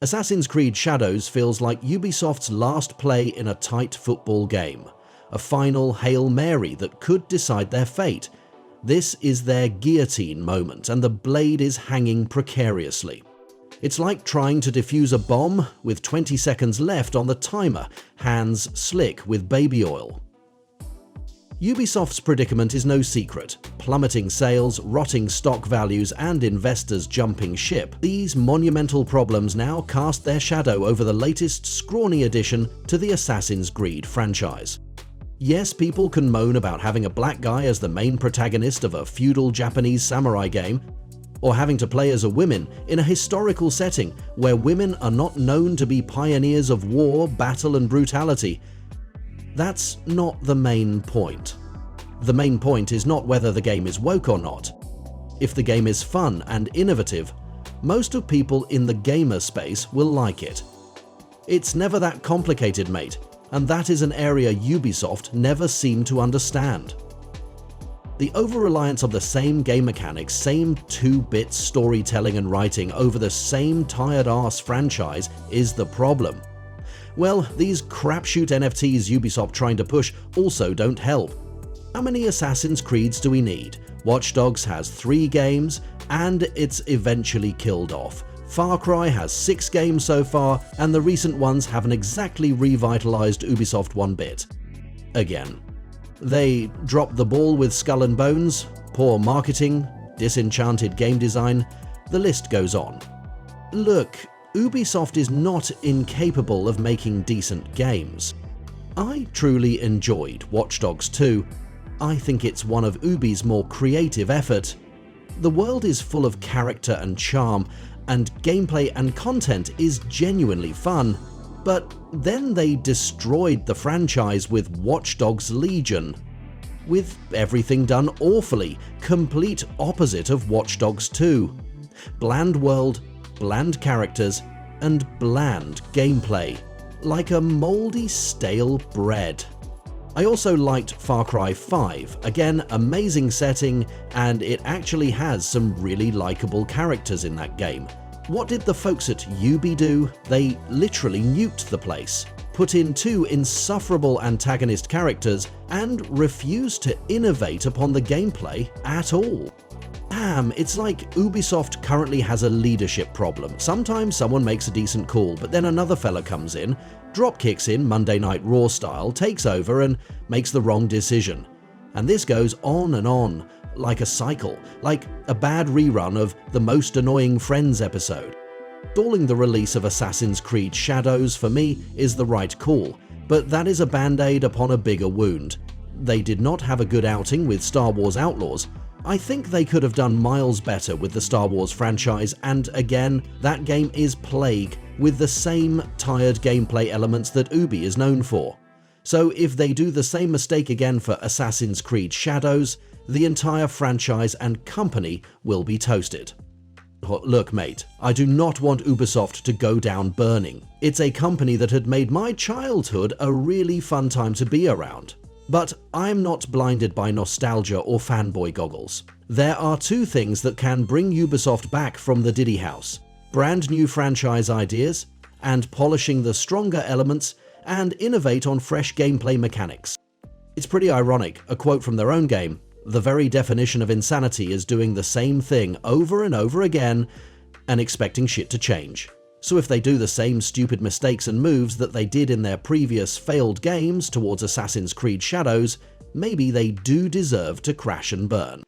Assassin's Creed Shadows feels like Ubisoft's last play in a tight football game, a final Hail Mary that could decide their fate. This is their guillotine moment, and the blade is hanging precariously. It's like trying to defuse a bomb with 20 seconds left on the timer, hands slick with baby oil. Ubisoft's predicament is no secret. Plummeting sales, rotting stock values, and investors jumping ship. These monumental problems now cast their shadow over the latest scrawny addition to the Assassin's Creed franchise. Yes, people can moan about having a black guy as the main protagonist of a feudal Japanese samurai game, or having to play as a woman in a historical setting where women are not known to be pioneers of war, battle, and brutality. That's not the main point. The main point is not whether the game is woke or not. If the game is fun and innovative, most of people in the gamer space will like it. It's never that complicated, mate, and that is an area Ubisoft never seemed to understand. The over-reliance on the same game mechanics, same 2-bit storytelling and writing over the same tired-ass franchise is the problem. Well, these crapshoot NFTs Ubisoft trying to push also don't help. How many Assassin's Creeds do we need? Watch Dogs has 3 games, and it's eventually killed off. Far Cry has 6 games so far, and the recent ones haven't exactly revitalized Ubisoft one bit. Again. They dropped the ball with Skull and Bones, poor marketing, disenchanted game design, the list goes on. Look, Ubisoft is not incapable of making decent games. I truly enjoyed Watch Dogs 2. I think it's one of Ubi's more creative effort. The world is full of character and charm, and gameplay and content is genuinely fun. But then they destroyed the franchise with Watch Dogs Legion. With everything done awfully, complete opposite of Watch Dogs 2. Bland world, bland characters, and bland gameplay, like a mouldy stale bread. I also liked Far Cry 5, again amazing setting, and it actually has some really likable characters in that game. What did the folks at Ubi do? They literally nuked the place, put in 2 insufferable antagonist characters, and refused to innovate upon the gameplay at all. Damn, it's like Ubisoft currently has a leadership problem. Sometimes someone makes a decent call, but then another fella comes in, drop kicks in Monday Night Raw style, takes over and makes the wrong decision. And this goes on, like a cycle, like a bad rerun of the Most Annoying Friends episode. Stalling the release of Assassin's Creed Shadows for me is the right call, but that is a band-aid upon a bigger wound. They did not have a good outing with Star Wars Outlaws. I think they could have done miles better with the Star Wars franchise, and again, that game is plagued with the same tired gameplay elements that Ubi is known for. So if they do the same mistake again for Assassin's Creed Shadows, the entire franchise and company will be toasted. Look mate, I do not want Ubisoft to go down burning. It's a company that had made my childhood a really fun time to be around. But I'm not blinded by nostalgia or fanboy goggles. There are 2 things that can bring Ubisoft back from the Diddy house: brand new franchise ideas, and polishing the stronger elements and innovate on fresh gameplay mechanics. It's pretty ironic, a quote from their own game, "The very definition of insanity is doing the same thing over and over again and expecting shit to change." So if they do the same stupid mistakes and moves that they did in their previous failed games towards Assassin's Creed Shadows, maybe they do deserve to crash and burn.